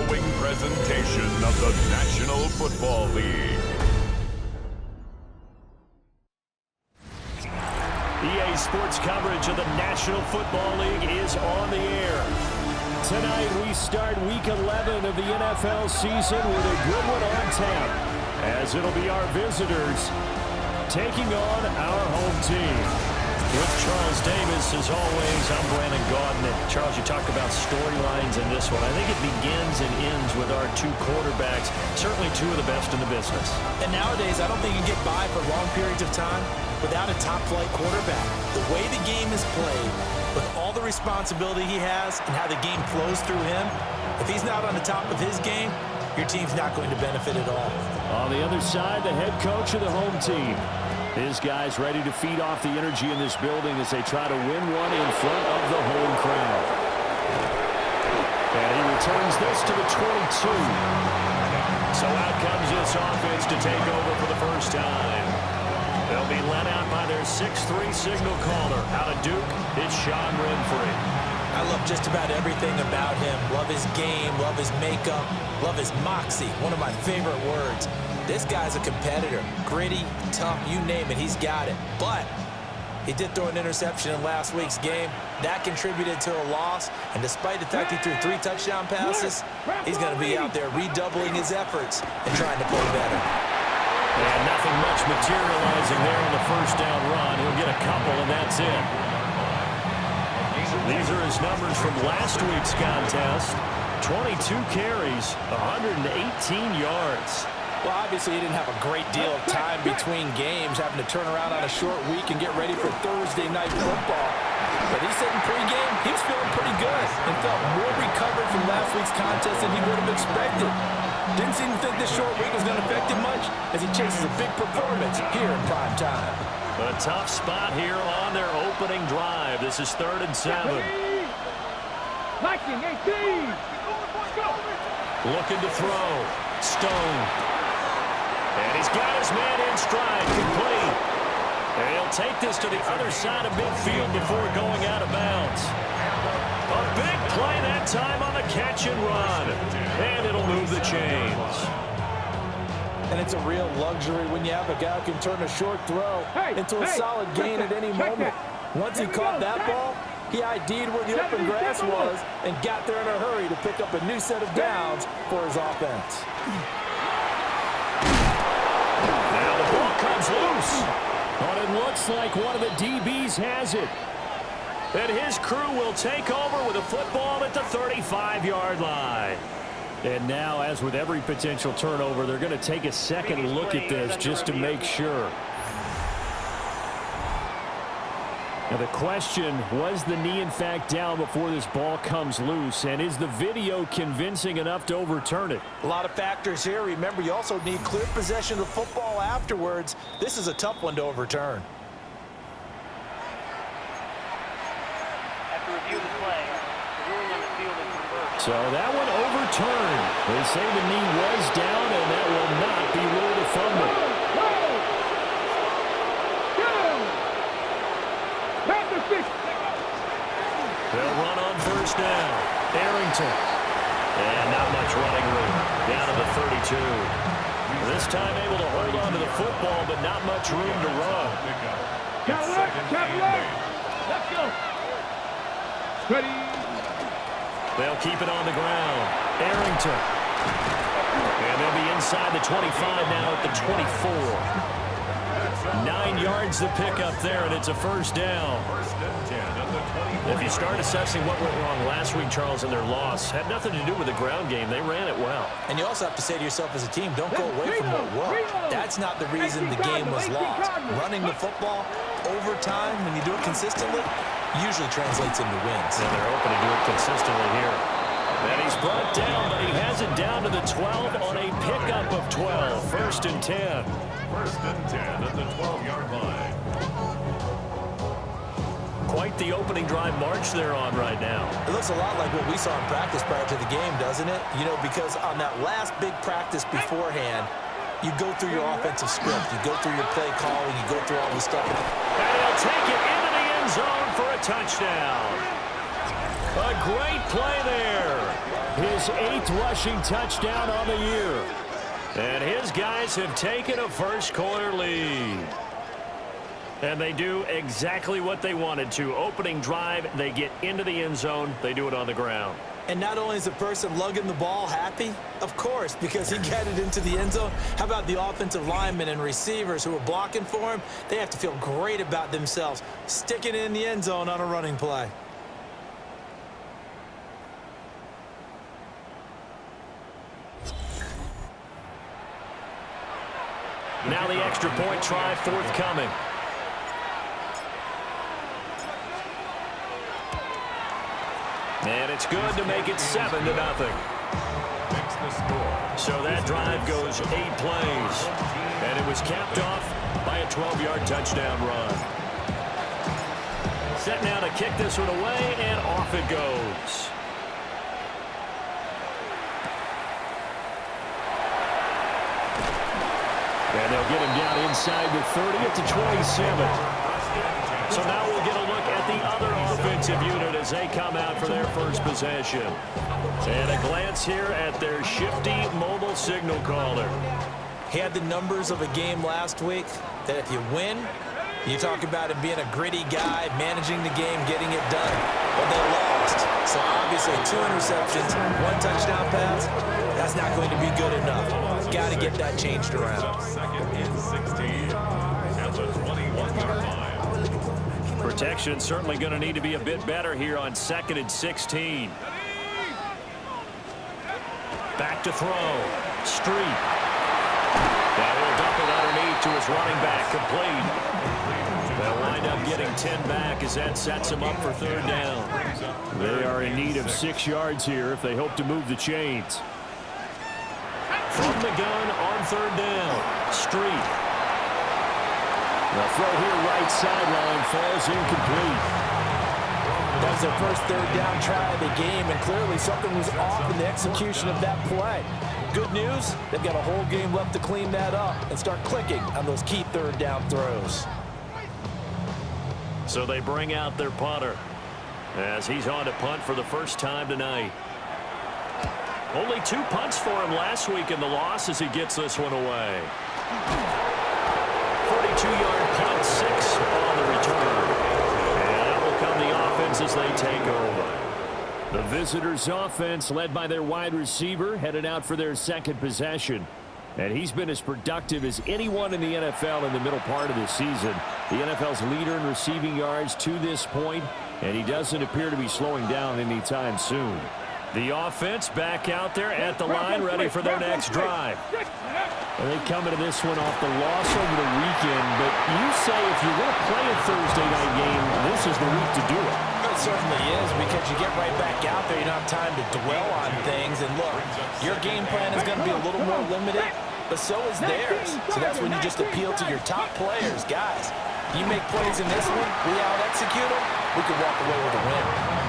following presentation of the National Football League. EA Sports coverage of the National Football League is on the air. Tonight we start Week 11 of the NFL season with a good one on tap, as it'll be our visitors taking on our home team. With Charles Davis, as always, I'm Brandon Gaudin. Charles, you talked about storylines in this one. I think it begins and ends with our two quarterbacks, certainly two of the best in the business. And nowadays, I don't think you can get by for long periods of time without a top-flight quarterback. The way the game is played, with all the responsibility he has and how the game flows through him, if he's not on the top of his game, your team's not going to benefit at all. On the other side, the head coach of the home team. His guys ready to feed off the energy in this building as they try to win one in front of the home crowd. And he returns this to the 22. So out comes this offense to take over for the first time. They'll be led out by their 6'3" signal caller. Out of Duke, it's Sean Renfree. I love just about everything about him. Love his game, love his makeup, love his moxie. One of my favorite words. This guy's a competitor. Gritty, tough, you name it, he's got it. But he did throw an interception in last week's game. That contributed to a loss. And despite the fact he threw 3 touchdown passes, he's going to be out there redoubling his efforts and trying to play better. And nothing much materializing there on the first down run. He'll get a couple, and that's it. These are his numbers from last week's contest. 22 carries, 118 yards. Well, obviously, he didn't have a great deal of time between games, having to turn around on a short week and get ready for Thursday night football. But he said in pregame, he was feeling pretty good and felt more recovered from last week's contest than he would have expected. Didn't seem to think this short week was going to affect him much as he chases a big performance here in prime time. A tough spot here on their opening drive. This is 3rd and 7. Looking to throw. Stone. And he's got his man in stride, complete. And he'll take this to the other side of midfield before going out of bounds. A big play that time on the catch and run. And it'll move the chains. And it's a real luxury when you have a guy who can turn a short throw into a solid gain at any moment. Once he caught that ball, he ID'd where the open grass was and got there in a hurry to pick up a new set of downs for his offense. Now the ball comes loose. But it looks like one of the DBs has it. And his crew will take over with a football at the 35-yard line. And now, as with every potential turnover, they're going to take a second look at this just to make sure. Now the question, was the knee in fact down before this ball comes loose? And is the video convincing enough to overturn it? A lot of factors here. Remember, you also need clear possession of the football afterwards. This is a tough one to overturn. After review the play, the ruling on the field is reversed. So that one overturned. They say the knee was down, and that will not be ruled a fumble. They'll run on first down. Arrington. And not much running room. Down to the 32. This time able to hold on to the football, but not much room to run. Let's go. Ready. They'll keep it on the ground. Arrington. And they'll be inside the 25 now at the 24. 9 yards to pick up there, and it's a first down. If you start assessing what went wrong last week, Charles, in their loss, had nothing to do with the ground game. They ran it well. And you also have to say to yourself as a team, don't go away from what worked. That's not the reason the game was lost. Running the football over time, when you do it consistently, usually translates into wins. And they're hoping to do it consistently here. And he's brought down, but he has it down to the 12 on a pickup of 12. 1st and 10. 1st and 10 at the 12-yard line. Quite the opening drive march they're on right now. It looks a lot like what we saw in practice prior to the game, doesn't it? You know, because on that last big practice beforehand, you go through your offensive script. You go through your play calling. You go through all the stuff. And he'll take it into the end zone for a touchdown. A great play there. His 8th rushing touchdown on the year. And his guys have taken a first-quarter lead. And they do exactly what they wanted to. Opening drive, they get into the end zone. They do it on the ground. And not only is the person lugging the ball happy, of course, because he got it into the end zone. How about the offensive linemen and receivers who are blocking for him? They have to feel great about themselves, sticking it in the end zone on a running play. Now the extra point try forthcoming. And it's good to make it 7-0. So that drive goes 8 plays. And it was capped off by a 12-yard touchdown run. Set now to kick this one away, and off it goes. And they'll get him down inside the 30 at the 27. So now we'll get a look at the other offensive unit as they come out for their first possession. And a glance here at their shifty mobile signal caller. He had the numbers of a game last week that if you win, you talk about him being a gritty guy, managing the game, getting it done. But they lost. So obviously 2 interceptions, 1 touchdown pass, that's not going to be good enough. Got to get that changed around. 2nd and 16 at the 21-yard line. Protection certainly going to need to be a bit better here on 2nd and 16. Back to throw. Street. Now he'll dump it underneath to his running back. Complete. They'll wind up getting 10 back as that sets him up for 3rd down. They are in need of 6 yards here if they hope to move the chains. From the gun on 3rd down. Street. The throw here right sideline falls incomplete. That was their first 3rd down try of the game, and clearly something was off in the execution of that play. Good news, they've got a whole game left to clean that up and start clicking on those key 3rd down throws. So they bring out their punter as he's on to punt for the first time tonight. Only 2 punts for him last week in the loss as he gets this one away. 42-yard punt, 6 on the return. And that will come the offense as they take over. The visitors' offense, led by their wide receiver, headed out for their 2nd possession. And he's been as productive as anyone in the NFL in the middle part of the season. The NFL's leader in receiving yards to this point, and he doesn't appear to be slowing down anytime soon. The offense back out there at the line, ready for their next drive. And they come into this one off the loss over the weekend, but you say if you're going to play a Thursday night game, this is the week to do it. It certainly is, because you get right back out there, you don't have time to dwell on things. And look, your game plan is going to be a little more limited, but so is theirs. So that's when you just appeal to your top players. Guys, you make plays in this one, we out-execute them, we could walk away with a win.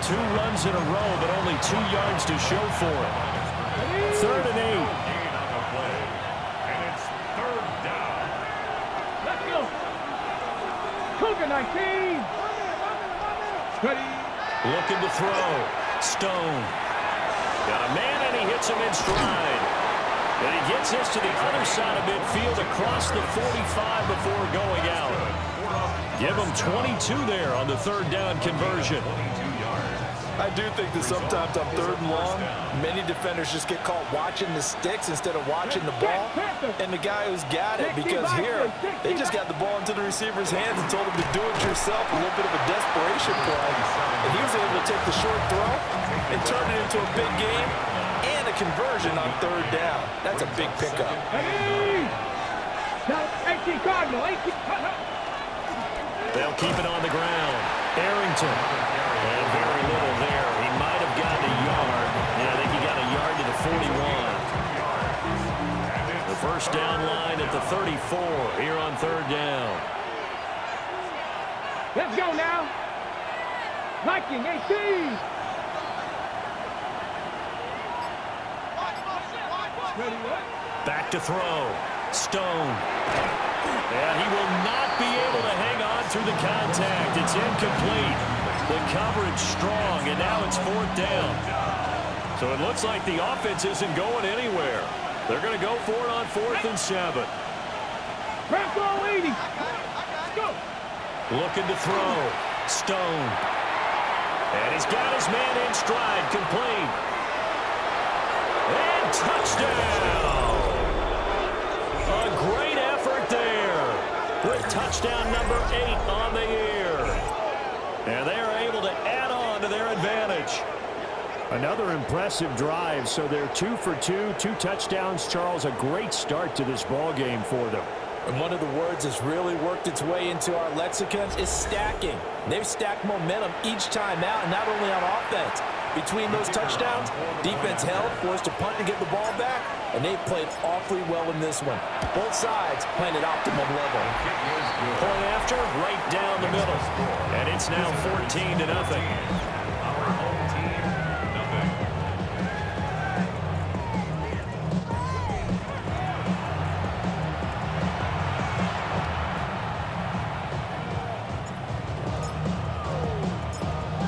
2 runs in a row, but only 2 yards to show for it. 3rd and 8. Cougar 19. Ready. Looking to throw. Stone. Got a man, and he hits him in stride. And he gets this to the other side of midfield across the 45 before going out. Give him 22 there on the 3rd down conversion. I do think that sometimes on 3rd and long, many defenders just get caught watching the sticks instead of watching the ball. And the guy who's got it, because here, they just got the ball into the receiver's hands and told him to do it yourself, a little bit of a desperation play. And he was able to take the short throw and turn it into a big game and a conversion on 3rd down. That's a big pickup. They'll keep it on the ground. Arrington. And very little there. He might have gotten a yard. Yeah, I think he got a yard to the 41. The first down line at the 34 here on 3rd down. Let's go now. Viking 18. Back to throw. Stone. And he will not be able to hang on through the contact. It's incomplete. The coverage strong, and now it's 4th down. So it looks like the offense isn't going anywhere. They're going to go for it on 4th and 7. Press all 80. Go. Looking to throw. Stone. And he's got his man in stride, complete. And touchdown! A great effort there with touchdown number 8 on the year. And they are able to add on to their advantage. Another impressive drive, so they're 2 for 2, 2 touchdowns. Charles, a great start to this ball game for them. And one of the words that's really worked its way into our lexicon is stacking. They've stacked momentum each time out, and not only on offense. Between those touchdowns, defense held, forced a punt to get the ball back, and they played awfully well in this one. Both sides playing at optimum level. Point after, right down the middle. And it's now 14-0.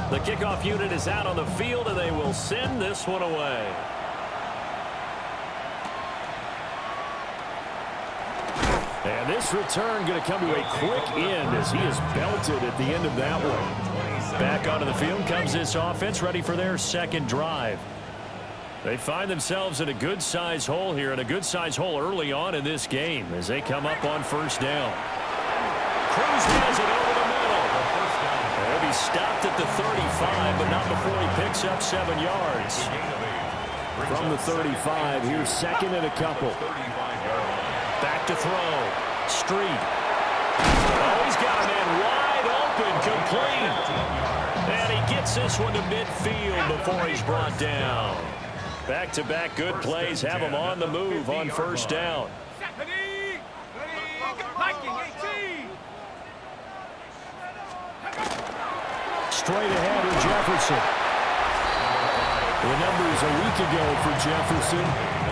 The kickoff unit is out on the field, and they will send this one away. And this return going to come to a quick end as he is belted at the end of that one. Back onto the field comes this offense, ready for their second drive. They find themselves in a good-sized hole here, and a good-sized hole early on in this game as they come up on 1st down. Cruz has it over the middle. He'll be stopped at the 35, but not before he picks up 7 yards. From the 35, here's 2nd and a couple. Back to throw. Street. Oh, he's got a man wide open, complete. And he gets this one to midfield before he's brought down. Back-to-back good plays have him on the move on 1st down. Straight ahead with Jefferson. The numbers a week ago for Jefferson.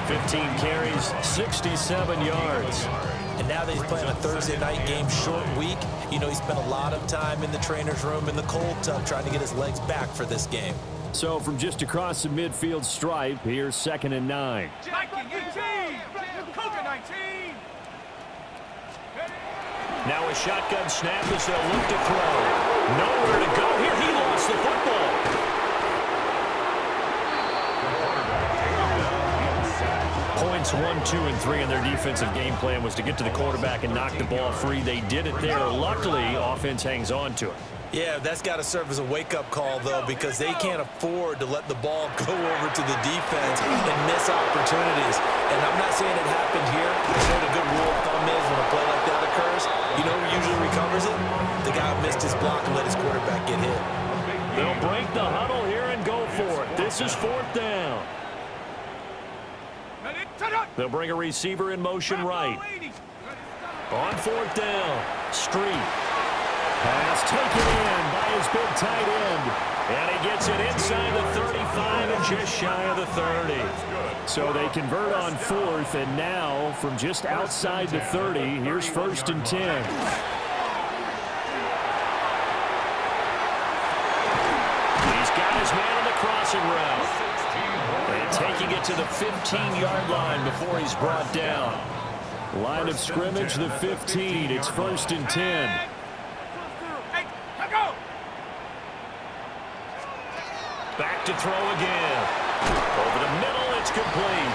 15 carries, 67 yards. And now that he's playing a Thursday night game, short week, you know he spent a lot of time in the trainer's room in the cold tub trying to get his legs back for this game. So from just across the midfield stripe, here's 2nd and 9. Now a shotgun snap as they'll look to throw. Nowhere to go here. He lost the football. Points 1, 2, and 3 in their defensive game plan was to get to the quarterback and knock the ball free. They did it there. Luckily, offense hangs on to it. Yeah, that's got to serve as a wake-up call, though, because they can't afford to let the ball go over to the defense and miss opportunities. And I'm not saying it happened here. I know the good rule of thumb is when a play like that occurs, you know who usually recovers it? The guy who missed his block and let his quarterback get hit. They'll break the huddle here and go for it. This is 4th down. They'll bring a receiver in motion right. On 4th down, Street. Pass taken in by his big tight end. And he gets it inside the 35 and just shy of the 30. So they convert on 4th, and now from just outside the 30, here's 1st and 10. He's got his man on the crossing route. And taking it to the 15-yard line before he's brought down. Line of scrimmage, the 15. It's 1st and 10. Back to throw again. Over the middle, it's complete.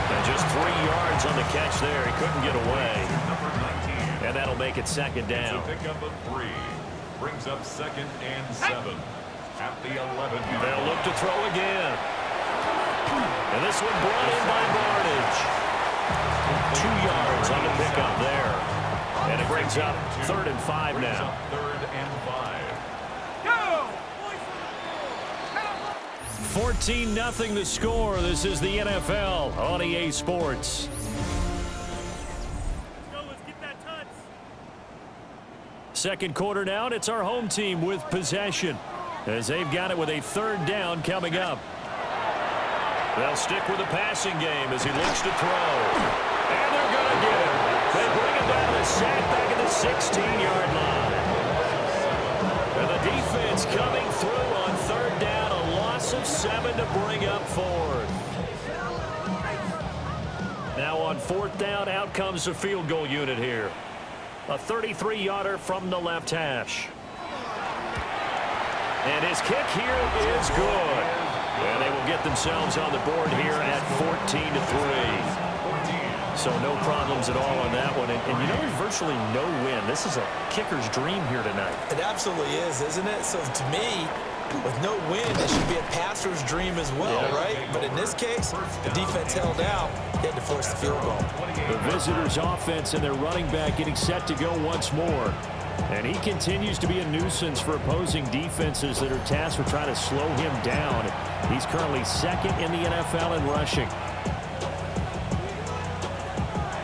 And just 3 yards on the catch there. He couldn't get away. And that'll make it 2nd down. Pick up a 3. Brings up 2nd and 7. At the 11. They'll look to throw again. And this one brought in by Barnage. 2 yards on the pickup there. And it brings up 3rd and 5 now. 3rd and 5. 14-0 the score. This is the NFL on EA Sports. Second quarter now, and it's our home team with possession as they've got it with a 3rd down coming up. They'll stick with the passing game as he looks to throw. And they're going to get him. They bring him down to sack back at the 16-yard line. And the defense going to bring up fourth. Now on fourth down, out comes the field goal unit here. A 33-yarder from the left hash. And his kick here is good. And they will get themselves on the board here at 14-3. So no problems at all on that one. And you know, there's virtually no win. This is a kicker's dream here tonight. It absolutely is, isn't it? So to me, with no win, it should be a passer's dream as well, right? But in this case, the defense held out. They had to force the field goal. The visitors' offense and their running back getting set to go once more. And he continues to be a nuisance for opposing defenses that are tasked with trying to slow him down. He's currently second in the NFL in rushing.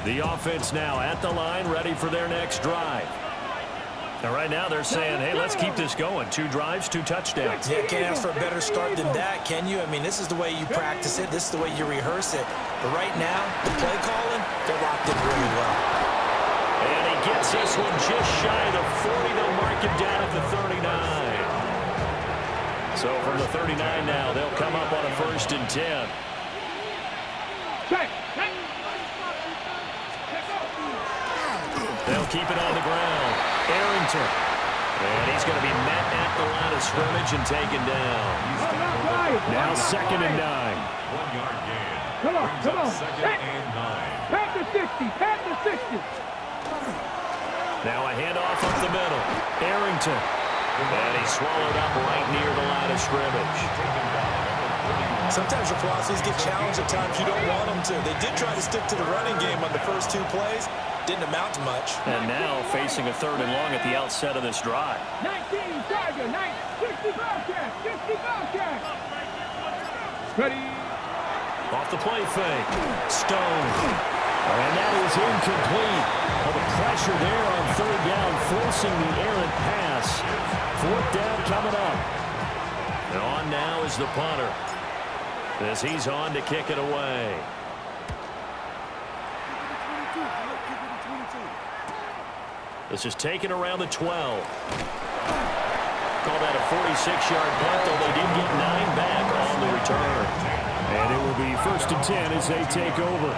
The offense now at the line, ready for their next drive. Now, right now, they're saying, hey, let's keep this going. 2 drives, 2 touchdowns. Yeah, can't ask for a better start than that, can you? I mean, this is the way you practice it. This is the way you rehearse it. But right now, the play calling, they're locked in really well. And he gets this one just shy of the 40. They'll mark him down at the 39. So from the 39 now, they'll come up on a 1st and 10. They'll keep it on the ground. Arrington. And he's going to be met at the line of scrimmage and taken down. Now 2nd and 9. 1-yard gain. Come on, Brings come up on. 2nd and 9. Pat the 60, pat the 60. Now a handoff up the middle. Arrington. And he's swallowed up right near the line of scrimmage. Sometimes your philosophies get challenged at times you don't want them to. They did try to stick to the running game on the first 2 plays. Didn't amount to much. And now facing a 3rd and long at the outset of this drive. 19, Tiger, 60 Bobcat, 60 Bobcat. Ready. Off the play fake. Stone. And that is incomplete. Well, the pressure there on 3rd down, forcing the errant pass. 4th down coming up. And on now is the punter, as he's on to kick it away. This is taken around the 12. Call that a 46-yard punt, though they did get 9 back on the return. And it will be 1st and 10 as they take over.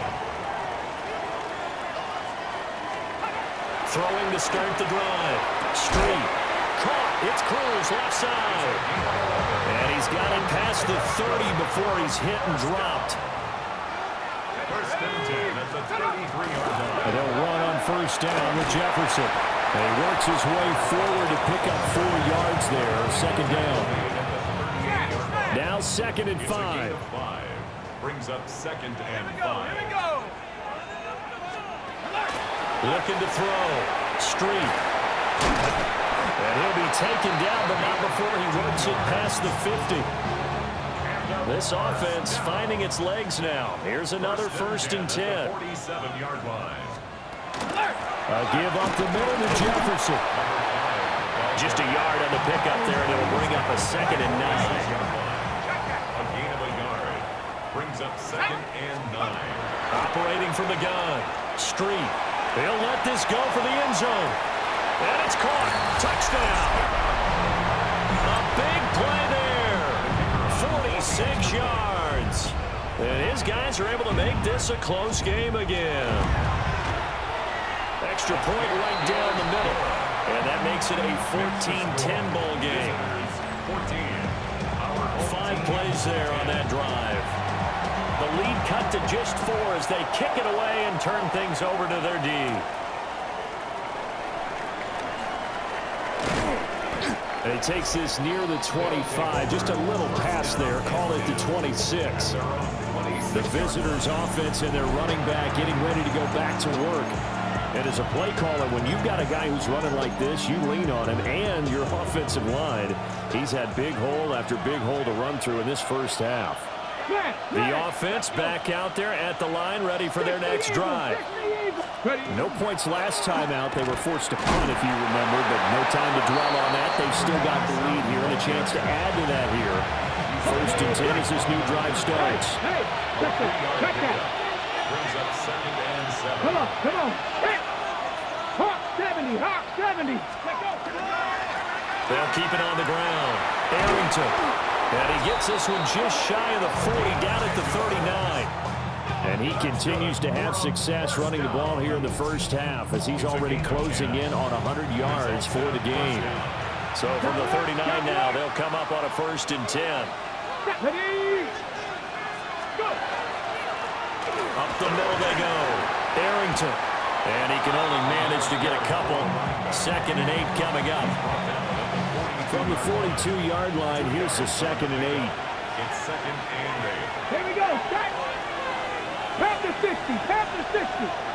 Throwing to start the drive. Street. Caught. It's Cruz, left side. And he's got it past the 30 before he's hit and dropped. 1st and 10 at the 33-yard line. And they'll run on 1st down with Jefferson. And he works his way forward to pick up 4 yards there. 2nd down. Now 2nd and 5. Brings up 2nd and 5. Looking to throw. Street. And he'll be taken down, but not before he works it past the 50. This offense finding its legs now. Here's another 1st and 10. 47-yard line. A give up the middle to Jefferson. Just a yard on the pickup there, and it'll bring up a 2nd and 9. A gain of a yard. Brings up 2nd and 9. Operating from the gun. Street. He'll let this go for the end zone. And it's caught. Touchdown. A big play there. 46 yards. And his guys are able to make this a close game again. Extra point right down the middle. And that makes it a 14-10 ball game. 5 plays there on that drive. The lead cut to just 4 as they kick it away and turn things over to their D. And he takes this near the 25. Just a little pass there. Call it the 26. The visitors' offense and their running back getting ready to go back to work. And as a play caller, when you've got a guy who's running like this, you lean on him and your offensive line. He's had big hole after big hole to run through in this first half. The offense back out there at the line, ready for their next drive. No points last time out. They were forced to punt, if you remember, but no time to dwell on that. They've still got the lead here and a chance to add to that here. 1st and 10 as this new drive starts. Hey, check that. Brings up 2nd and 7. Come on, come on. Hey. Hawk 70, Hawk 70. They'll keep it on the ground. Arrington. And he gets this one just shy of the 40, down at the 39. And he continues to have success running the ball here in the first half as he's already closing in on 100 yards for the game. So from the 39 now, they'll come up on a 1st and 10. Ready? Go. Up the middle they go. Arrington. And he can only manage to get a couple. 2nd and 8 coming up. From the 42-yard line, here's the 2nd and 8. It's 2nd and 8. Here we go. Set. Past the 60. Past the 60.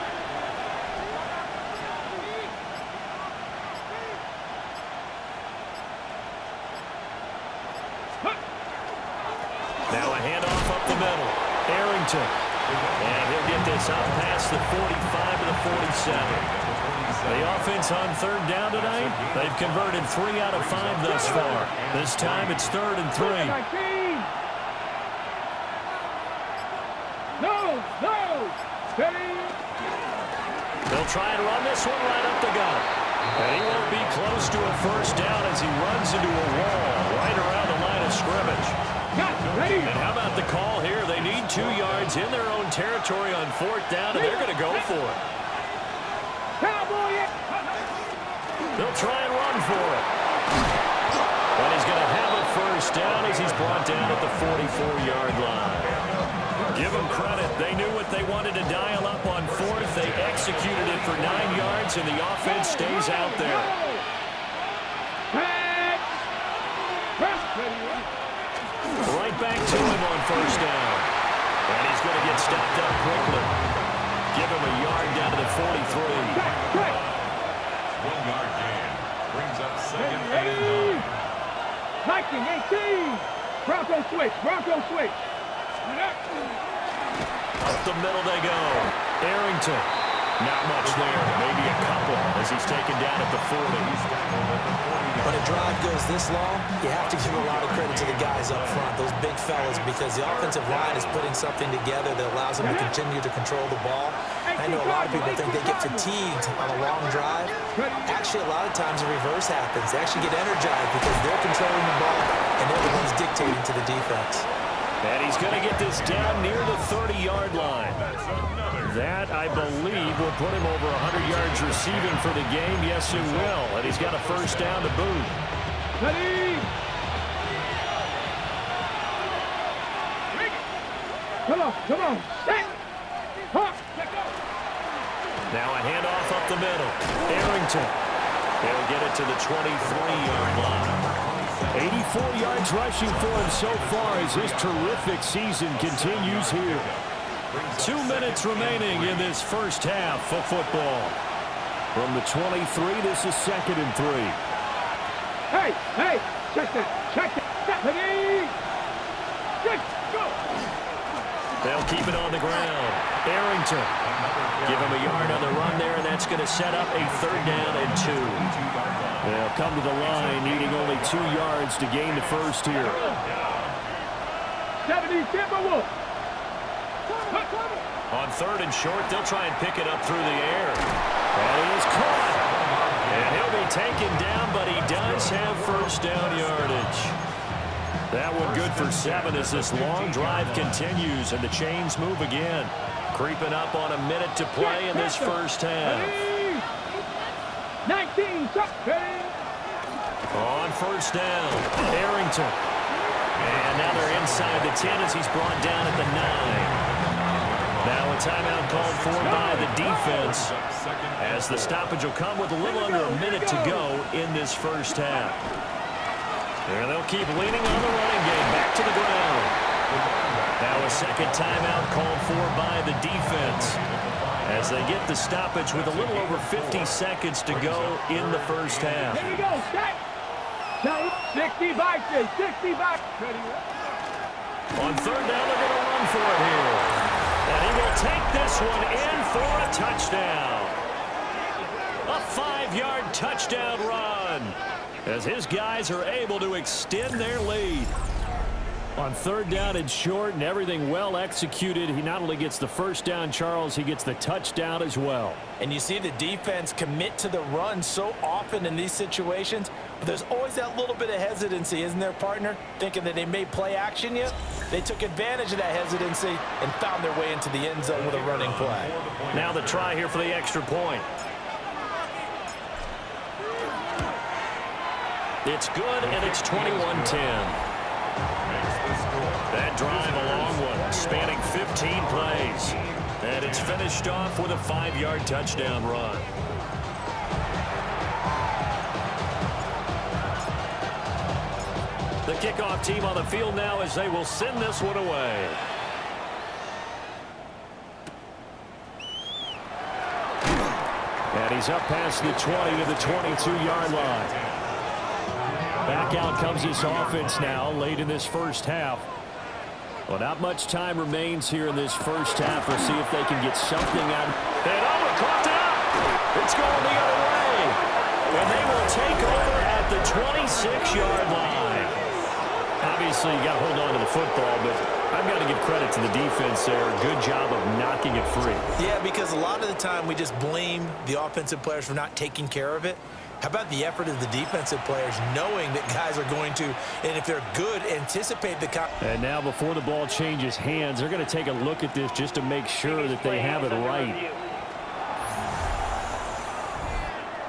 Now a handoff up the middle. Arrington. And he'll get this up past the 45 to the 47. The offense on 3rd down tonight, they've converted 3 out of 5 thus far. This time it's 3rd and 3. No, no. Ready? They'll try and run this one right up the gut. And he won't be close to a 1st down as he runs into a wall right around the line of scrimmage. Ready? And how about the call here? They need 2 yards in their own territory on 4th down, and they're going to go for it. Cowboy. They'll try and run for it. And he's going to have a 1st down as he's brought down at the 44-yard line. Give them credit. They knew what they wanted to dial up on 4th. They executed it for 9 yards, and the offense stays out there. Right back to him on 1st down. And he's going to get stopped up quickly. Give him a yard down to the 43. 1-yard gain. Brings up 2nd and 9. Viking 18. Bronco switch. Bronco switch. Up the middle they go. Arrington. Not much there. Maybe a couple as he's taken down at the 40. When a drive goes this long, you have to give a lot of credit to the guys up front, those big fellas, because the offensive line is putting something together that allows them to continue to control the ball. I know a lot of people think they get fatigued on a long drive. Actually, a lot of times the reverse happens. They actually get energized because they're controlling the ball, and they're the ones dictating to the defense. And he's going to get this down near the 30-yard line. That, I believe, will put him over 100 yards receiving for the game. Yes, it will. And he's got a 1st down to boot. Ready? Come on, come on. Set. Hawk, let go. Now a handoff up the middle. Arrington. They'll get it to the 23-yard line. 84 yards rushing for him so far as his terrific season continues here. 2 minutes remaining in this first half of football. From the 23, this is 2nd and 3. Hey, hey, check that, check that. Ready? Good, go. They'll keep it on the ground. Arrington. Give him a yard on the run there, and that's going to set up a 3rd down and 2. They'll come to the line, needing only 2 yards to gain the 1st here. 70 Timberwolves. On 3rd and short, they'll try and pick it up through the air. And he is caught. And he'll be taken down, but he does have 1st down yardage. That one good for 7 as this long drive continues, and the chains move again. Creeping up on a minute to play in this first half. 19, On 1st down, Arrington. And now they're inside the 10 as he's brought down at the 9. Now a timeout called for by the defense as the stoppage will come with a little under a minute to go in this first half. And they'll keep leaning on the running game back to the ground. Now a second timeout called for by the defense as they get the stoppage with a little over 50 seconds to go in the first half. Here we go, set. 60 Vikings, 60 Vikings. On 3rd down, they're going to run for it here. And he will take this one in for a touchdown. A 5-yard touchdown run as his guys are able to extend their lead. On third down and short and everything well executed, he not only gets the first down, Charles, he gets the touchdown as well. And you see the defense commit to the run so often in these situations, but there's always that little bit of hesitancy, isn't there, partner? Thinking that they may play action you. They took advantage of that hesitancy and found their way into the end zone with a running play. Now the try here for the extra point. It's good, and it's 21-10. That drive a long one, spanning 15 plays. And it's finished off with a 5-yard touchdown run. The kickoff team on the field now as they will send this one away. And he's up past the 20 to the 22-yard line. Back out comes this offense now late in this first half. Well, not much time remains here in this first half. We'll see if they can get something out. And coughed it up. It's going the other way. And they will take over at the 26-yard line. Obviously, you got to hold on to the football, but I've got to give credit to the defense there. Good job of knocking it free. Yeah, because a lot of the time we just blame the offensive players for not taking care of it. How about the effort of the defensive players knowing that guys are going to, and if they're good, anticipate the... And now before the ball changes hands, they're going to take a look at this just to make sure that they have it right.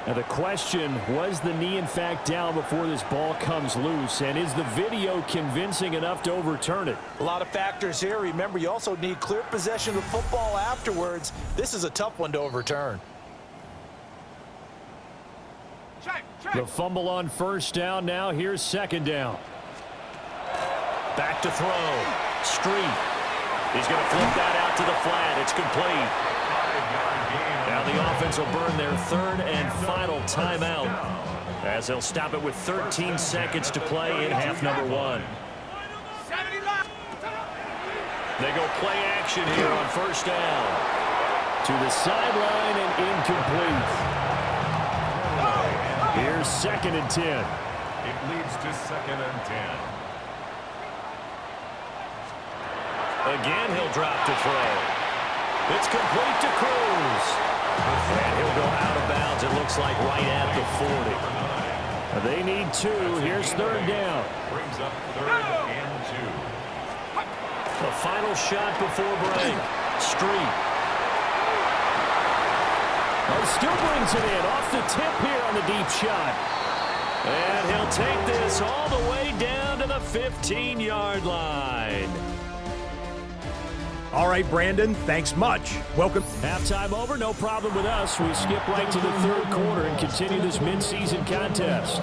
Now the question, was the knee in fact down before this ball comes loose? And is the video convincing enough to overturn it? A lot of factors here. Remember, you also need clear possession of football afterwards. This is a tough one to overturn. The fumble on first down. Now here's second down. Back to throw. Street. He's going to flip that out to the flat. It's complete. Now the offense will burn their third and final timeout as they'll stop it with 13 seconds to play in half number one. They go play action here on first down. To the sideline and incomplete. Here's second and 10. It leads to second and 10. Again, he'll drop to throw. It's complete to Cruz. And he'll go out of bounds, it looks like, right at the 40. They need two. Here's third down. Brings up third and 2. The final shot before break. Street. Oh, still brings it in off the tip here on the deep shot. And he'll take this all the way down to the 15-yard line. All right, Brandon, thanks much. Welcome. Halftime over, no problem with us. We skip right to the third quarter and continue this midseason contest.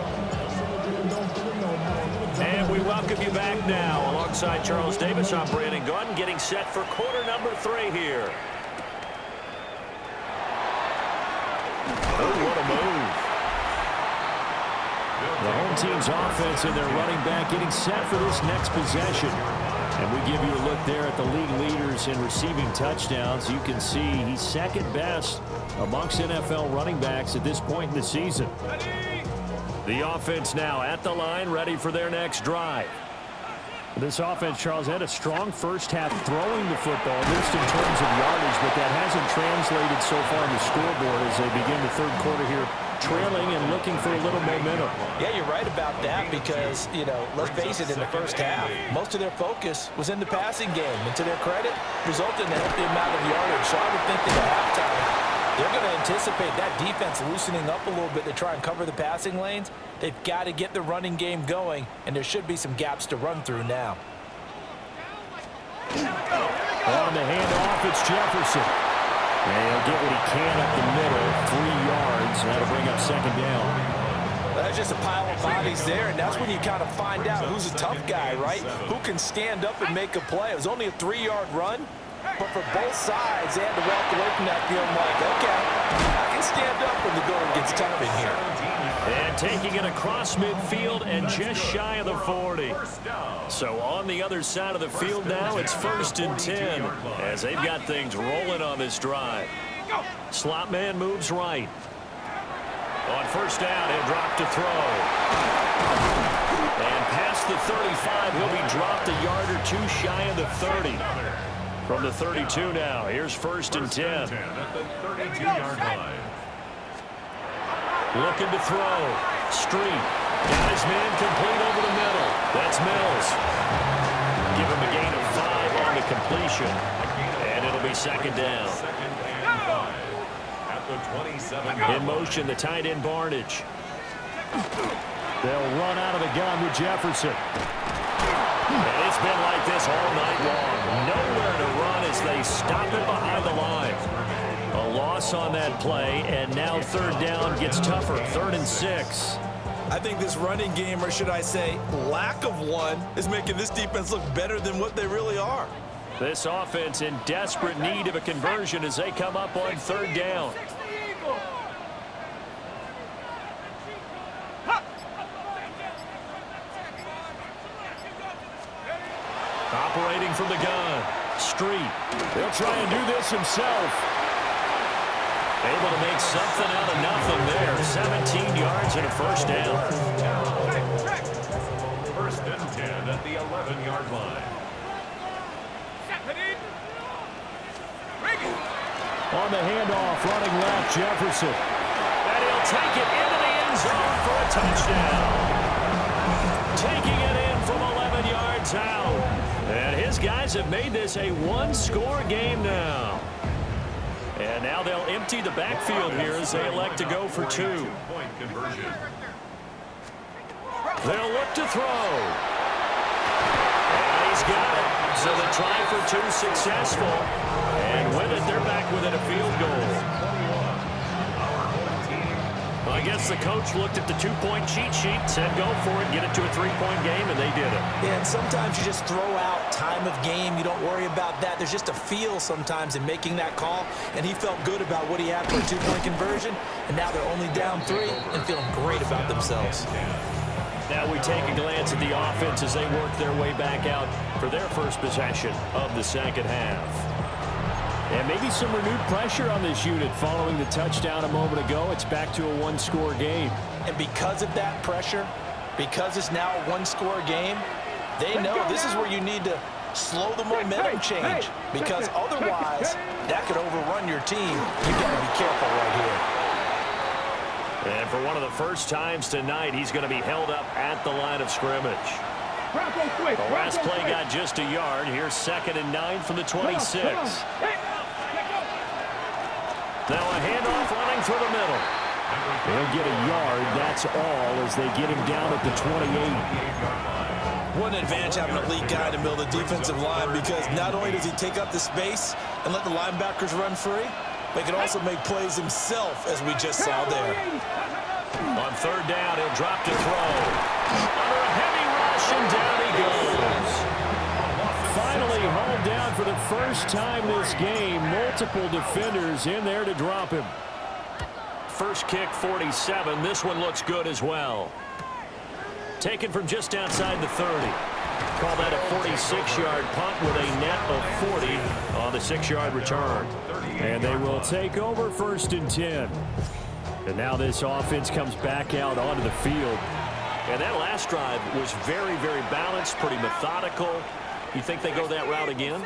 And we welcome you back now. Alongside Charles Davis, I'm Brandon Gunn, getting set for quarter number 3 here. Oh, what a move. The home team's offense and their running back getting set for this next possession. And we give you a look there at the league leaders in receiving touchdowns. You can see he's second best amongst NFL running backs at this point in the season. The offense now at the line, ready for their next drive. This offense, Charles, had a strong first half throwing the football, just in terms of yardage, but that hasn't translated so far on the scoreboard as they begin the third quarter here, trailing and looking for a little momentum. Yeah, you're right about that because, you know, let's face it, in the first half, most of their focus was in the passing game. And to their credit, resulted in a healthy amount of yardage. So I would think that at halftime, they're going to anticipate that defense loosening up a little bit to try and cover the passing lanes. They've got to get the running game going, and there should be some gaps to run through now. On the handoff, it's Jefferson. And he'll get what he can up the middle, 3 yards. That'll bring up second down. There's just a pile of bodies there, and that's when you kind of find out who's a tough guy, right? Who can stand up and make a play. It was only a 3-yard run, but for both sides, they had to walk away from that feeling like, okay, I can stand up when the going gets tough in here. And taking it across midfield and just shy of the 40. So on the other side of the field now, it's 1st and 10 as they've got things rolling on this drive. Slot man moves right. On first down, he'll drop to throw. And past the 35, he'll be dropped a yard or two shy of the 30. From the 32 now, here's first and 10. At the 32-yard line. Looking to throw. Street. Got his man complete over the middle. That's Mills. Give him a gain of 5 on the completion. And it'll be second down. Second and 5. At the 27-yard In motion, the tight end Barnage. They'll run out of the gun with Jefferson. And it's been like this all night long. Nowhere to run as they stop it behind the line. A loss on that play, and now third down gets tougher. 3rd and 6. I think this running game, or should I say lack of one, is making this defense look better than what they really are. This offense in desperate need of a conversion as they come up on third down. Operating from the gun. Street. He'll try and do this himself. Able to make something out of nothing there. 17 yards and a first down. First and 10 at the 11-yard line. On the handoff, running left, Jefferson. And he'll take it into the end zone for a touchdown. Taking it in from 11 yards out. And his guys have made this a one-score game now. And now they'll empty the backfield here as they elect to go for 2. Two-point conversion. They'll look to throw. And he's got it. So the try for 2 successful. And with it, they're back within a field goal. Well, I guess the coach looked at the 2-point cheat sheet, said go for it, get it to a 3-point game, and they did it. Yeah, and sometimes you just throw out time of game. You don't worry about that. There's just a feel sometimes in making that call, and he felt good about what he had for a 2-point conversion, and now they're only down 3 and feeling great about themselves. Now we take a glance at the offense as they work their way back out for their first possession of the second half. And maybe some renewed pressure on this unit following the touchdown a moment ago. It's back to a one-score game. And because of that pressure, because it's now a one-score game, they know this is where you need to slow the momentum change, because otherwise that could overrun your team. You've got to be careful right here. And for one of the first times tonight, he's going to be held up at the line of scrimmage. The last play got just a yard. Here's 2nd and 9 from the 26. Now a handoff running through the middle. They'll get a yard, that's all, as they get him down at the 28. What an advantage having an elite guy in the middle of the defensive line, because not only does he take up the space and let the linebackers run free, but he can also make plays himself, as we just saw there. On third down, he'll drop to throw. Under a heavy rush, and down he goes. Finally hauled down for the first time this game. Multiple defenders in there to drop him. First kick, 47. This one looks good as well. Taken from just outside the 30. Call that a 46-yard punt with a net of 40 on the 6-yard return. And they will take over 1st and 10. And now this offense comes back out onto the field. And that last drive was very, very balanced, pretty methodical. You think they go that route again?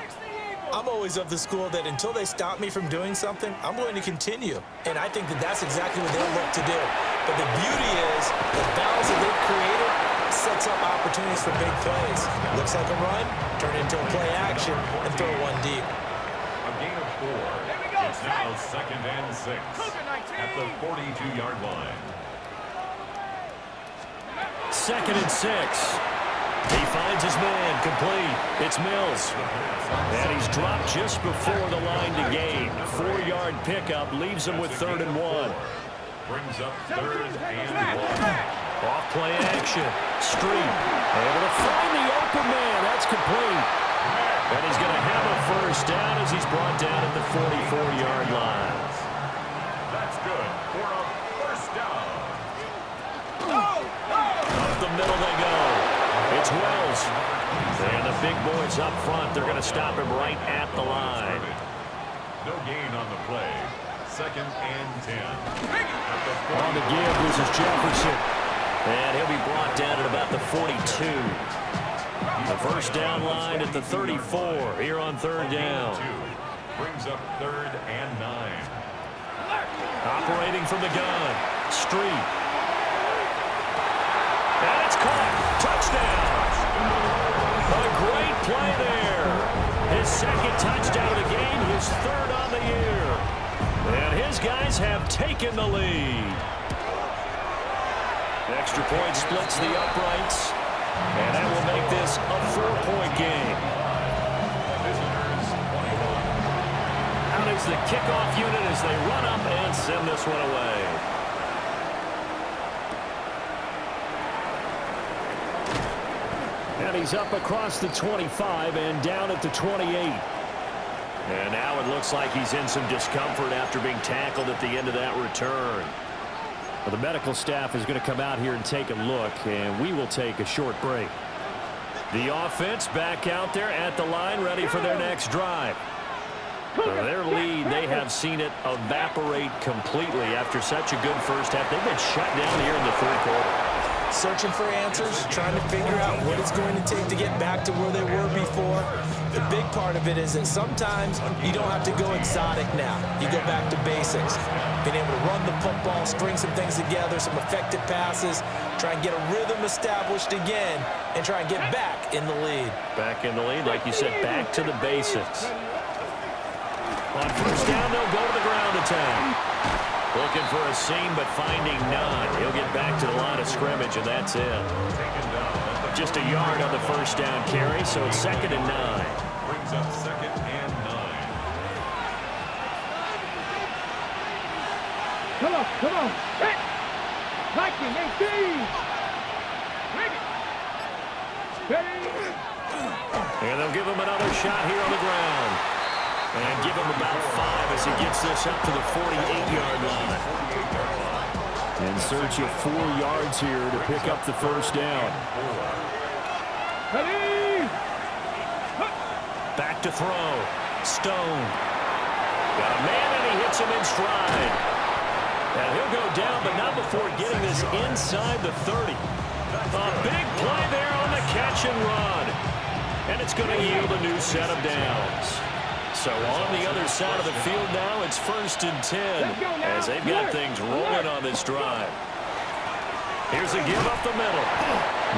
I'm always of the school that until they stop me from doing something, I'm going to continue. And I think that that's exactly what they'll look to do. But the beauty is the balance that they've created sets up opportunities for big plays. Looks like a run, turn it into a play action, and throw one deep. A gain of 4. It's now 2nd and 6 at the 42-yard line. 2nd and 6. He finds his man complete. It's Mills. And he's dropped just before the line to gain. 4-yard pickup leaves him with 3rd and 1. Brings up 3rd and 1. Off play action. Street able to find the open man. That's complete. And he's going to have a first down as he's brought down at the 44-yard line. That's good for a first down. Up the middle they go. It's Wells. And the big boys up front, they're going to stop him right at the line. No gain on the play. second and 10. On the give, this is Jefferson. And he'll be brought down at about the 42. The first down line at the 34 here on third down. Brings up third and 9. Operating from the gun. Street. And it's caught. Touchdown. A great play there. His second touchdown of the game, his third on the year. And his guys have taken the lead. Extra point splits the uprights. And that will make this a 4-point game. Visitors 21. Out is the kickoff unit as they run up and send this one away. And he's up across the 25 and down at the 28. And now it looks like he's in some discomfort after being tackled at the end of that return. Well, the medical staff is going to come out here and take a look, and we will take a short break. The offense back out there at the line, ready for their next drive. Their lead, they have seen it evaporate completely after such a good first half. They've been shut down here in the third quarter. Searching for answers, trying to figure out what it's going to take to get back to where they were before. The big part of it is that sometimes you don't have to go exotic now. You go back to basics. Being able to run the football, string some things together, some effective passes, try and get a rhythm established again, and try and get back in the lead. Back in the lead, like you said, back to the basics. On first down, they'll go to the ground attack. Looking for a seam, but finding none. He'll get back to the line of scrimmage, and that's it. Just a yard on the first down carry, so it's 2nd and 9. Brings up 2nd and 9. Come on. Hit. Viking, 18. Bring it. Ready. And they'll give him another shot here on the ground. And give him about 5 as he gets this up to the 48-yard line. In search of 4 yards here to pick up the first down. Ready. Back to throw. Stone. Got a man, and he hits him in stride. And he'll go down, but not before getting this inside the 30. A big play there on the catch and run. And it's going to yield a new set of downs. So on the other side of the field now, it's 1st and 10 as they've got things rolling on this drive. Here's a give up the middle.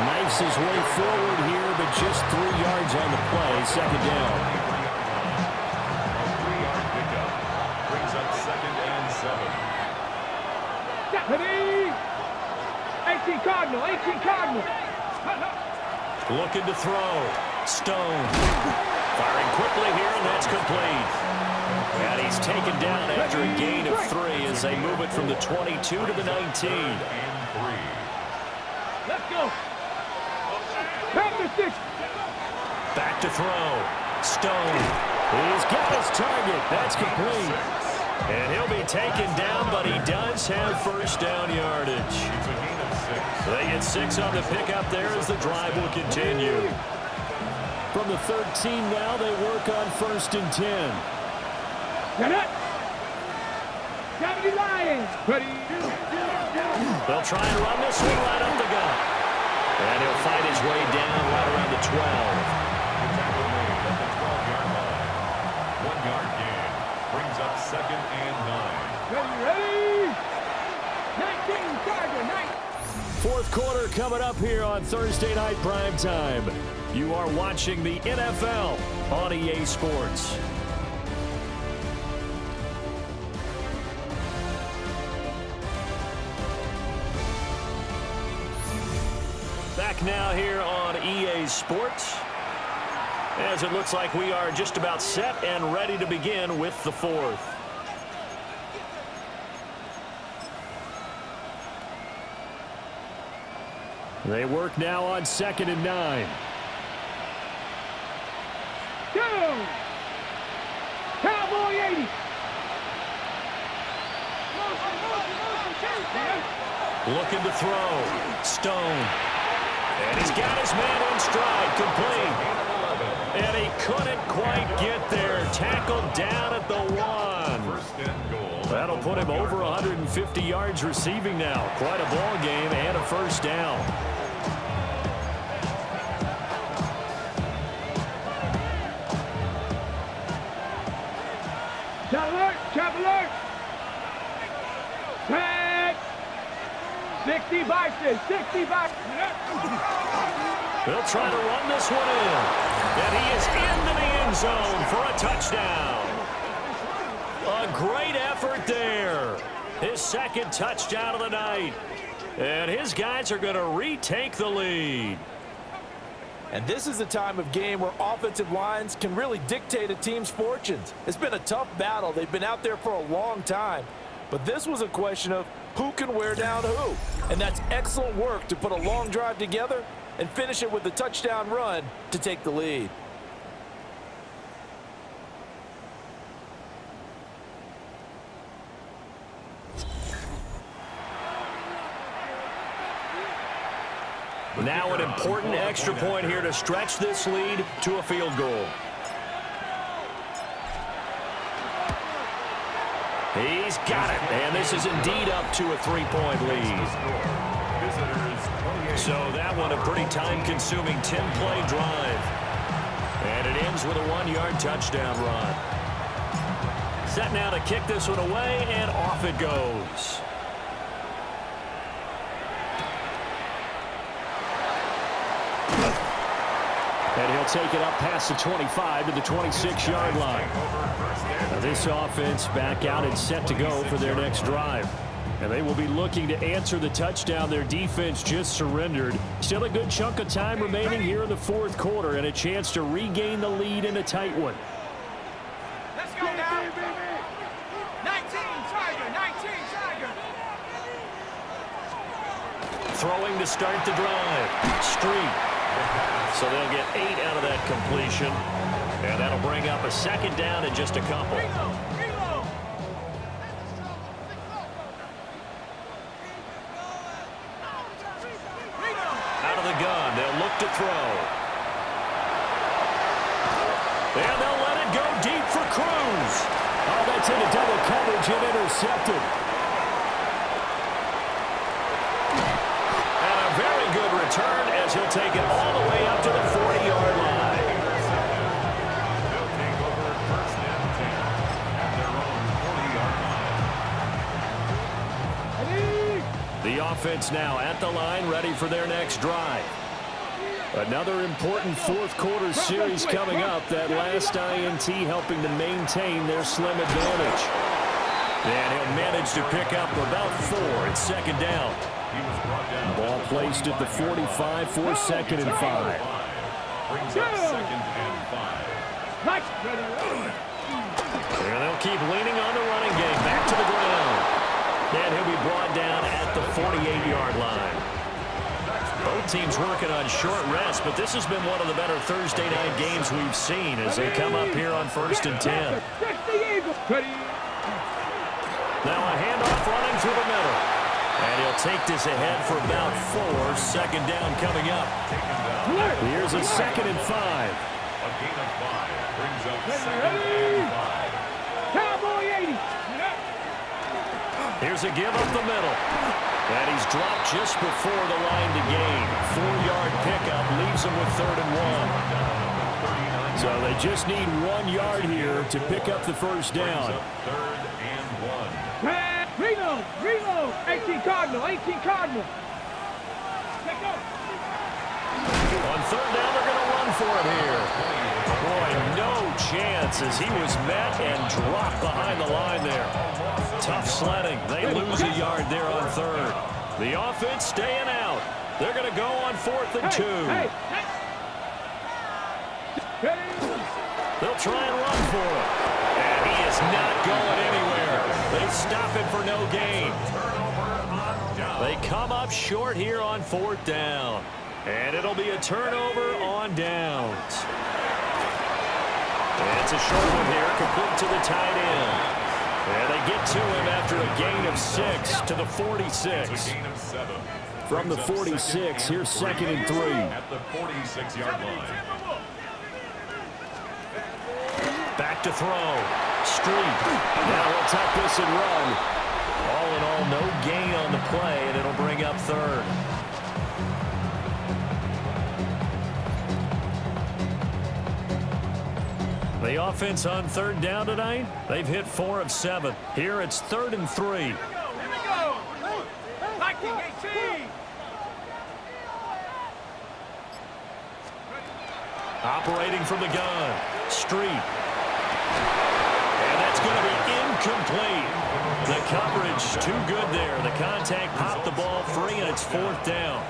Knifes his way forward here, but just 3 yards on the play. 2nd down. A 3-yard pickup. Brings up 2nd and 7. Ready. 18 Cardinal. Looking to throw. Stone. Firing quickly here, and that's complete. And he's taken down after a gain of 3 as they move it from the 22 to the 19. And 3. Let's go. Panther 6. Back to throw. Stone. He's got his target. That's complete. And he'll be taken down, but he does have first down yardage. It's a gain of 6. They get 6 on the pickup there as the drive will continue. From the 13 now, they work on 1st and 10. Get it. 70 Lions. Ready. They'll try and run this one right up the gut. And he'll fight his way down right around the 12. The tackle made at the 12-yard line. 1-yard gain. Brings up 2nd and 9. Ready. 19 Charger. 19. 4th quarter coming up here on Thursday night primetime. You are watching the NFL on EA Sports. Back now here on EA Sports, as it looks like we are just about set and ready to begin with the 4th. They work now on 2nd and 9. Go! Cowboy 80. Looking to throw. Stone. And he's got his man in stride. Complete. And he couldn't quite get there. Tackled down at the 1. 1st and goal That'll put him over 150 yards receiving now. Quite a ball game and a first down. Chop alert! Tag! 60 Bison, 60 Bison. They'll try to run this one in. And he is into the end zone for a touchdown. A great effort there. His second touchdown of the night. And his guys are going to retake the lead. And this is a time of game where offensive lines can really dictate a team's fortunes. It's been a tough battle. They've been out there for a long time. But this was a question of who can wear down who. And that's excellent work to put a long drive together and finish it with a touchdown run to take the lead. Now an important extra point here to stretch this lead to a field goal. He's got it. And this is indeed up to a 3-point lead. So that one a pretty time-consuming 10-play drive. And it ends with a 1-yard touchdown run. Set now to kick this one away, and off it goes. And he'll take it up past the 25 to the 26-yard line. Now this offense back out and set to go for their next drive. And they will be looking to answer the touchdown their defense just surrendered. Still a good chunk of time remaining here in the fourth quarter and a chance to regain the lead in a tight one. Let's go now. 19 Tiger. Throwing to start the drive. Street. So they'll get 8 out of that completion. And that'll bring up a second down and just a couple. Out of the gun, they'll look to throw. And they'll let it go deep for Cruz. Oh, that's into double coverage and intercepted. And a very good return as he'll take it all the way up to the 40-yard line. They'll take over first and 10 at their own 40-yard line. The offense now at the line, ready for their next drive. Another important fourth quarter series coming up. That last INT helping to maintain their slim advantage. And he'll manage to pick up about 4 at second down. He was brought down. Ball placed at the 45 for second and 5. Brings up second and 5. And they'll keep leaning on the running game. Back to the ground. And he'll be brought down at the 48-yard line. Both teams working on short rest, but this has been one of the better Thursday night games we've seen as they come up here on first and 10. Now a handoff running through the middle. And he'll take this ahead for about 4. Second down coming up. Here's a second and 5. A gain of 5 brings up second and 5. Cowboy 80. Here's a give up the middle. And he's dropped just before the line to gain. 4-yard pickup leaves him with 3rd and 1. So they just need 1 yard here to pick up the first down. 3rd and 1. Reload. 18 Cardinal. On 3rd down, they're going to run for it here. Boy, no chance as he was met and dropped behind the line there. Tough sledding. They lose a yard there on 3rd. The offense staying out. They're going to go on 4th and 2. They'll try and run for it. And he is not going anywhere. They stop him for no gain. They come up short here on 4th down. And it'll be a turnover on downs. And it's a short one here, complete to the tight end. And they get to him after a gain of 6 to the 46. From the 46, here's 2nd and 3. At the 46-yard line. Back to throw. Street. Now he'll tuck this and run. All in all, no gain on the play, and it'll bring up third. The offense on third down tonight, they've hit 4 of 7. Here it's 3rd and 3. Here we go. Viking 18. Operating from the gun. Street. And that's going to be incomplete. The coverage too good there. The contact popped the ball free, and it's 4th down.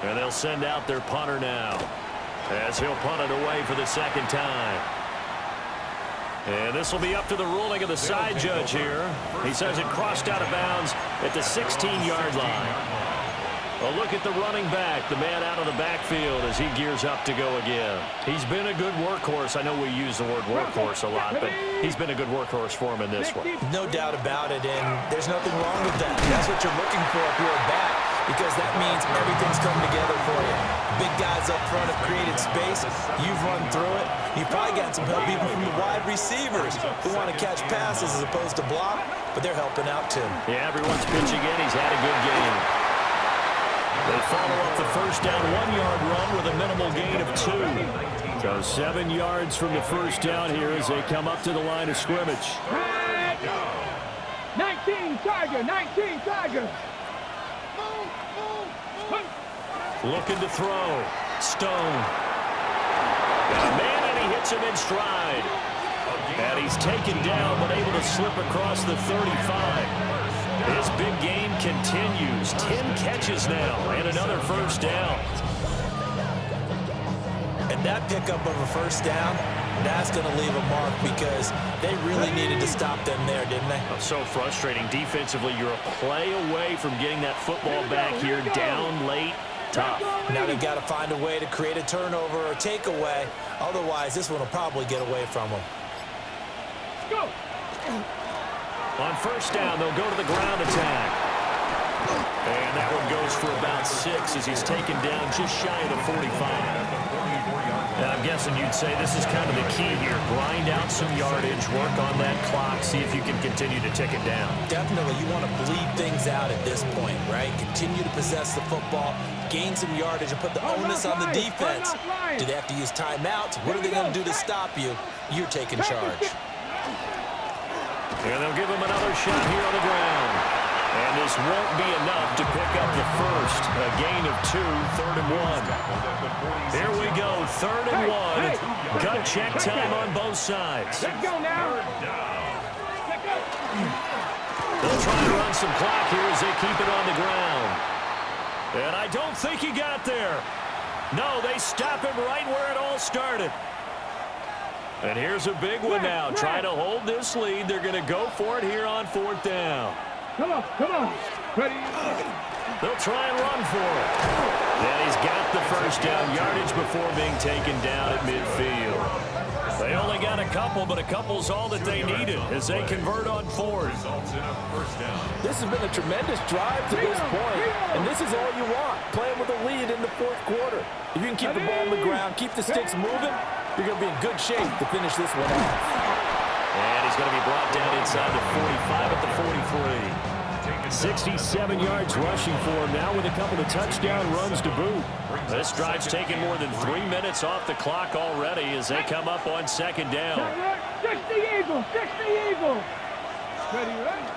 And they'll send out their punter now, as he'll punt it away for the 2nd time. And this will be up to the ruling of the side judge here. He says it crossed out of bounds at the 16-yard line. A look at the running back, the man out of the backfield as he gears up to go again. He's been a good workhorse. I know we use the word workhorse a lot, but he's been a good workhorse for him in this one. No doubt about it, and there's nothing wrong with that. That's what you're looking for if you're a back, because that means everything's coming together for you. Big guys up front have created space. You've run through it. You've probably gotten some help even from the wide receivers who want to catch passes as opposed to block, but they're helping out too. Yeah, everyone's pitching in. He's had a good game. They follow up the first down 1-yard run with a minimal gain of 2. So 7 yards from the first down here as they come up to the line of scrimmage. 19 Tiger, 19 Tiger. Looking to throw. Stone. Got a man, and he hits him in stride. And he's taken down, but able to slip across the 35. His big game continues. 10 catches now, and another first down. And that pickup of a first down, that's going to leave a mark because they really needed to stop them there, didn't they? So frustrating. Defensively, you're a play away from getting that football back here down late. Tough. Now they've got to find a way to create a turnover or takeaway. Otherwise, this one will probably get away from them. Go. On first down, they'll go to the ground attack. And that one goes for about 6 as he's taken down just shy of the 45. And I'm guessing you'd say this is kind of the key here. Grind out some yardage, work on that clock, see if you can continue to tick it down. Definitely, you want to bleed things out at this point, right? Continue to possess the football, gain some yardage, and put the onus on the defense. Do they have to use timeouts? What are they going to do to stop you? You're taking charge. And they'll give him another shot here on the ground. And this won't be enough to pick up the first. A gain of 2, 3rd and 1. Here we go, 3rd and 1. Gut check time on both sides. Let's go now. They'll try to run some clock here as they keep it on the ground. And I don't think he got there. No, they stop him right where it all started. And here's a big one now. Trying to hold this lead. They're going to go for it here on 4th down. Come on, come on. Ready? They'll try and run for it. And he's got the first down yardage before being taken down at midfield. They only got a couple, but a couple's all that they needed as they convert on 4th. This has been a tremendous drive to this point, and this is all you want, playing with a lead in the 4th quarter. If you can keep the ball on the ground, keep the sticks moving, you're going to be in good shape to finish this one off. And he's going to be brought down inside the 45 at the 43. 67 yards rushing for him now with a couple of touchdown runs to boot. This drive's taken more than 3 minutes off the clock already as they come up on 2nd down. 60 Eagles, 60 Eagles. Ready, ready?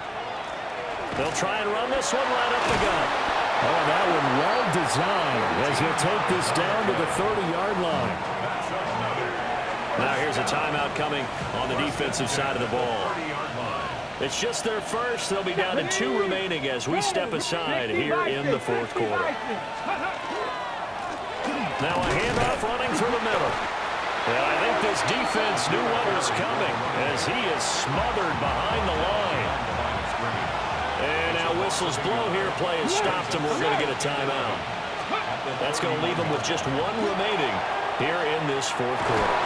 They'll try and run this one right up the gut. Oh, that one well designed as he'll take this down to the 30-yard line. Now here's a timeout coming on the defensive side of the ball. It's just their first. They'll be down to 2 remaining as we step aside here in the 4th quarter. Now a handoff running through the middle. And I think this defense knew what was coming as he is smothered behind the line. And now whistles blow here. Play is stopped, and we're going to get a timeout. That's going to leave them with just 1 remaining here in this 4th quarter.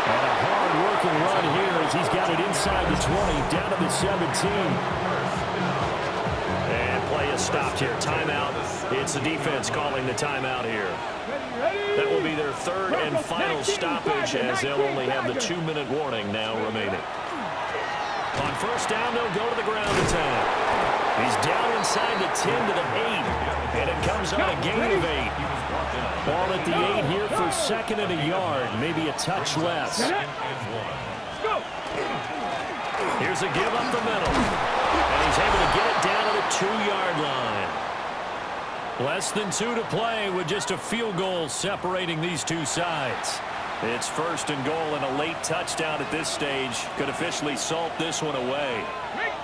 And a hard-working run here as he's got it inside the 20, down to the 17. And play is stopped here. Timeout It's the defense calling the timeout here. That will be their third and final stoppage, as they'll only have the 2-minute warning now remaining. On first down, they'll go to the ground attack. He's down inside the 10 to the 8, and it comes on a gain of 8. Ball at the 8 here for second and a yard, maybe a touch less. Here's a give up the middle, and he's able to get it down to the 2-yard line. Less than 2 to play with just a field goal separating these two sides. It's first and goal, and a late touchdown at this stage could officially salt this one away.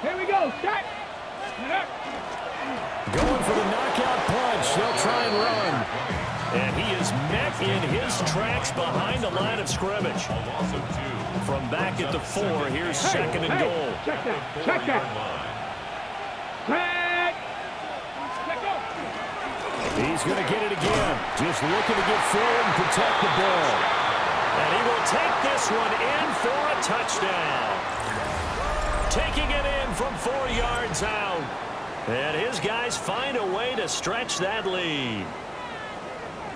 Here we go. Shot. Going for the knockout punch. They'll try and run. And he is met in his tracks behind the line of scrimmage. From back at the 4, here's second and goal. Check that. Check that. Check. He's going to get it again. Just looking to get forward and protect the ball. And he will take this one in for a touchdown. Taking it in from 4 yards out. And his guys find a way to stretch that lead.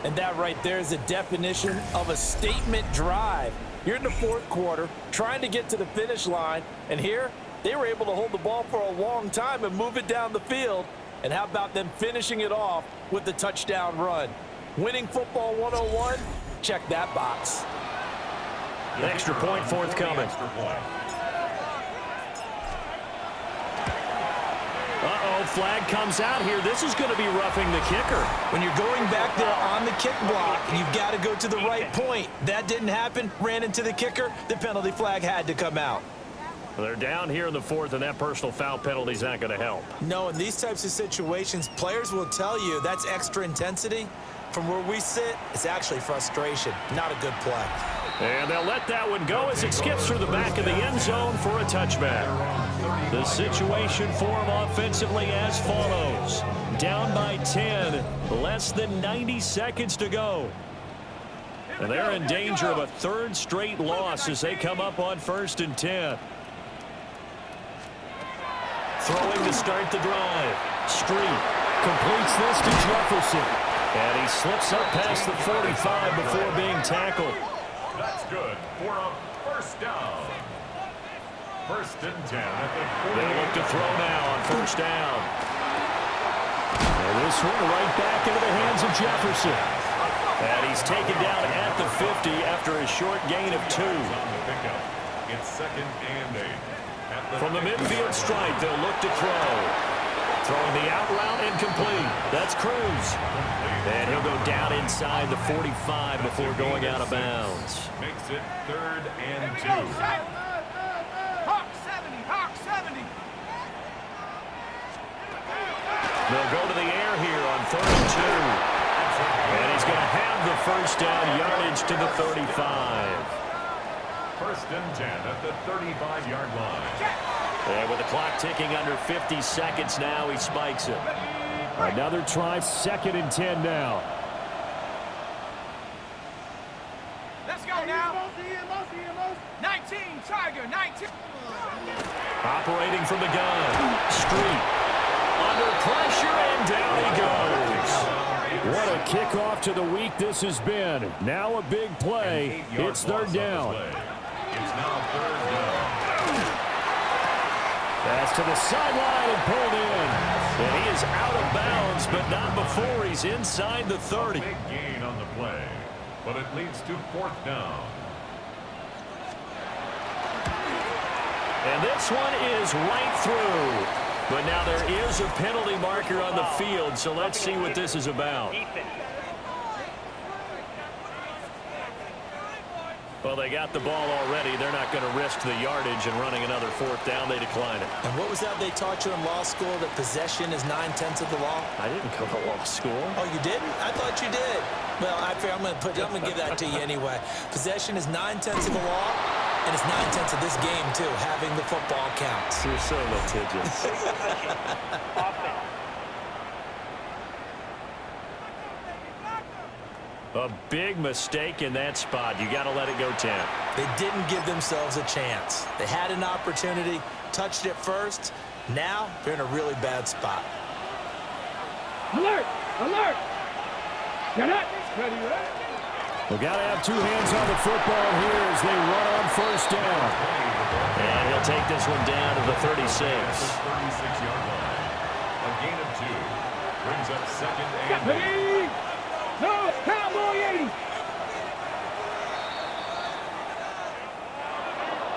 And that right there is the definition of a statement drive. You're in the fourth quarter, trying to get to the finish line, and here they were able to hold the ball for a long time and move it down the field. And how about them finishing it off with the touchdown run? Winning football 101, check that box. Extra point forthcoming. Uh-oh, flag comes out here. This is going to be roughing the kicker. When you're going back there on the kick block, you've got to go to the right point. That didn't happen. Ran into the kicker. The penalty flag had to come out. Well, they're down here in the 4th, and that personal foul penalty is not going to help. No, in these types of situations, players will tell you that's extra intensity. From where we sit, it's actually frustration. Not a good play. And they'll let that one go as it skips through the back of the end zone for a touchback. The situation for them offensively as follows. Down by 10, less than 90 seconds to go. And they're in danger of a 3rd straight loss as they come up on 1st and 10. Throwing to start the drive. Street completes this to Jefferson. And he slips up past the 45 before being tackled. That's good for a first down. 1st and 10 at the 40. They look to throw now on 1st down. And this one right back into the hands of Jefferson. And he's taken down at the 50 after a short gain of 2. It's 2nd and 8. From the midfield stripe, they'll look to throw. Throwing the out route incomplete. That's Cruz. And he'll go down inside the 45 before going out of bounds. Makes it 3rd and 2. Hawk 70. Hawk 70. They'll go to the air here on 3rd and 2. And he's going to have the first down yardage to the 35. 1st and 10 at the 35-yard line. And with the clock ticking under 50 seconds now, he spikes it. Another try, 2nd and 10 now. Let's go now. 19, Tiger, 19. Operating from the gun. Street. Under pressure, and down he goes. What a kickoff to the week this has been. Now a big play. It's 3rd down. It's now 3rd down. Pass to the sideline and pulled in. And he is out of bounds, but not before he's inside the 30. Big gain on the play, but it leads to 4th down. And this one is right through. But now there is a penalty marker on the field, so let's see what this is about. Well, they got the ball already. They're not going to risk the yardage and running another 4th down. They decline it. And what was that they taught you in law school, that possession is 9/10 of the law? I didn't go to law school. Oh, you didn't? I thought you did. Well, I'm going to give that to you anyway. Possession is 9/10 of the law, and it's 9/10 of this game, too, having the football counts. You're so litigious. A big mistake in that spot. You got to let it go 10. They didn't give themselves a chance. They had an opportunity, touched it first. Now they're in a really bad spot. Alert! Alert! Get it! Ready, ready? We've got to have two hands on the football here as they run on first down. And he'll take this one down to the 36. 36-yard line. A gain of 2. Brings up second and 8. No, Cowboy 80.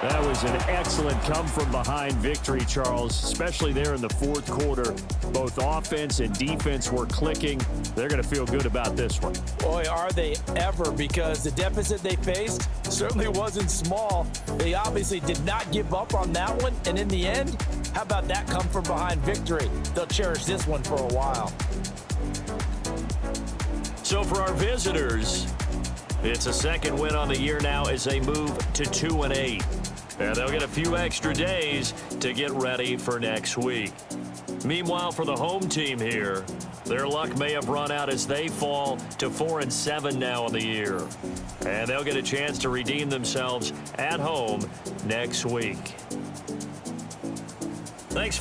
That was an excellent come-from-behind victory, Charles, especially there in the fourth quarter. Both offense and defense were clicking. They're going to feel good about this one. Boy, are they ever, because the deficit they faced certainly wasn't small. They obviously did not give up on that one, and in the end, how about that come-from-behind victory? They'll cherish this one for a while. So for our visitors, it's a second win on the year now as they move to 2-8. And they'll get a few extra days to get ready for next week. Meanwhile, for the home team here, their luck may have run out as they fall to 4-7 now on the year. And they'll get a chance to redeem themselves at home next week. Thanks.